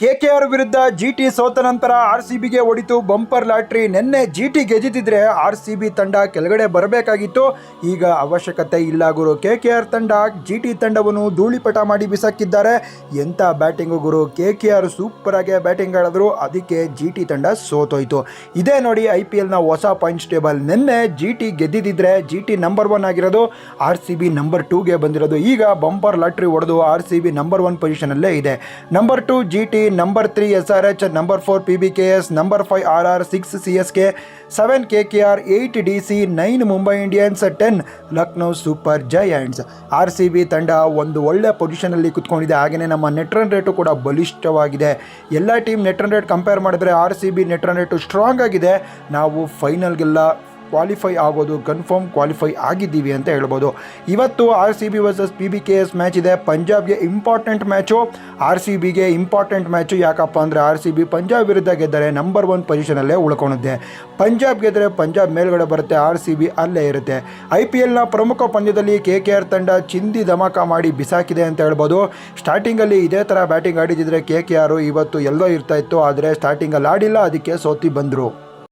KKR ವಿರುದ್ಧ ಜಿಟಿ ಸೋತ ನಂತರ ಆರ್ಸಿಬಿಗೆ ಹೊಡಿತು ಬಂಪರ್ ಲಾಟ್ರಿ. ನಿನ್ನೆ ಜಿಟಿ ಗೆದ್ದಿದ್ರೆ ಆರ್ಸಿಬಿ ತಂಡ ಕೆಳಗಡೆ ಬರಬೇಕಾಗಿತ್ತು. ಈಗ ಅವಶ್ಯಕತೆ ಇಲ್ಲ ಗುರು. ಕೆಕೆಆರ್ ತಂಡ ಜಿಟಿ ತಂಡವನ್ನು ಧೂಳಿಪಟ ಮಾಡಿ ಬಿಸಾಕಿದ್ದಾರೆ. ಎಂಥ ಬ್ಯಾಟಿಂಗು ಗುರು. ಕೆಕೆಆರ್ ಸೂಪರ್ ಆಗಿ ಬ್ಯಾಟಿಂಗ್ ಆಡಿದ್ರು, ಅದಕ್ಕೆ ಜಿಟಿ ತಂಡ ಸೋತೋಯ್ತು. ಇದೇ ನೋಡಿ IPLನ ಹೊಸ ಪಾಯಿಂಟ್ಸ್ ಟೇಬಲ್. ನಿನ್ನೆ ಜಿಟಿ ಗೆದ್ದಿದ್ರೆ ಜಿಟಿ ನಂಬರ್ 1 ಆಗಿರೋದು, ಆರ್ಸಿಬಿ ನಂಬರ್ 2ಗೆ ಬಂದಿರೋದು. ಈಗ ಬಂಪರ್ ಲಾಟ್ರಿ ಹೊಡೆದು ಆರ್ಸಿಬಿ ನಂಬರ್ 1 ಪೊಸಿಷನಲ್ಲೇ ಇದೆ. Number 2 GT, number 3 SRH, number 4 PBKS, number 5 RR, 6 CSK, 7 KKR, 8 DC, 9 Mumbai Indians, 10 Lucknow super giants. RCB ತಂಡ ಒಂದು ಒಳ್ಳೆ ಪೊಸಿಷನಲ್ಲಿ ಕುತ್ಕೊಂಡಿದೆ. ಹಾಗೆಯೇ ನಮ್ಮ ನೆಟ್ ರನ್ ರೇಟು ಕೂಡ ಬಲಿಷ್ಠವಾಗಿದೆ. ಎಲ್ಲ team net run rate compare ಮಾಡಿದ್ರೆ RCB net run rate strong ಆಗಿದೆ. ನಾವು ಫೈನಲ್ಗೆಲ್ಲ ಕ್ವಾಲಿಫೈ ಆಗೋದು ಕನ್ಫರ್ಮ್ ಕ್ವಾಲಿಫೈ ಆಗಿದ್ದೀವಿ ಅಂತ ಹೇಳ್ಬೋದು. ಇವತ್ತು RCB ವರ್ಸಸ್ PBKS ಮ್ಯಾಚ್ ಇದೆ. ಪಂಜಾಬ್ಗೆ ಇಂಪಾರ್ಟೆಂಟ್ ಮ್ಯಾಚು, RCBಗೆ ಇಂಪಾರ್ಟೆಂಟ್ ಮ್ಯಾಚು. ಯಾಕಪ್ಪ ಅಂದರೆ RCB ಪಂಜಾಬ್ ವಿರುದ್ಧ ಗೆದ್ದರೆ ನಂಬರ್ 1 ಪೊಸಿಷನಲ್ಲೇ ಉಳ್ಕೊಂಡಿದೆ. ಪಂಜಾಬ್ ಗೆದ್ದರೆ ಪಂಜಾಬ್ ಮೇಲ್ಗಡೆ ಬರುತ್ತೆ, RCB ಅಲ್ಲೇ ಇರುತ್ತೆ. IPLನ ಪ್ರಮುಖ ಪಂದ್ಯದಲ್ಲಿ KKR ತಂಡ ಚಿಂದಿ ಧಮಾಕ ಮಾಡಿ ಬಿಸಾಕಿದೆ ಅಂತ ಹೇಳ್ಬೋದು. ಸ್ಟಾರ್ಟಿಂಗಲ್ಲಿ ಇದೇ ಥರ ಬ್ಯಾಟಿಂಗ್ ಆಡಿದಿದ್ರೆ KKR ಇವತ್ತು ಎಲ್ಲೋ ಇರ್ತಾ ಇತ್ತು. ಆದರೆ ಸ್ಟಾರ್ಟಿಂಗಲ್ಲಿ ಆಡಿಲ್ಲ, ಅದಕ್ಕೆ ಸೋತಿ ಬಂದರು.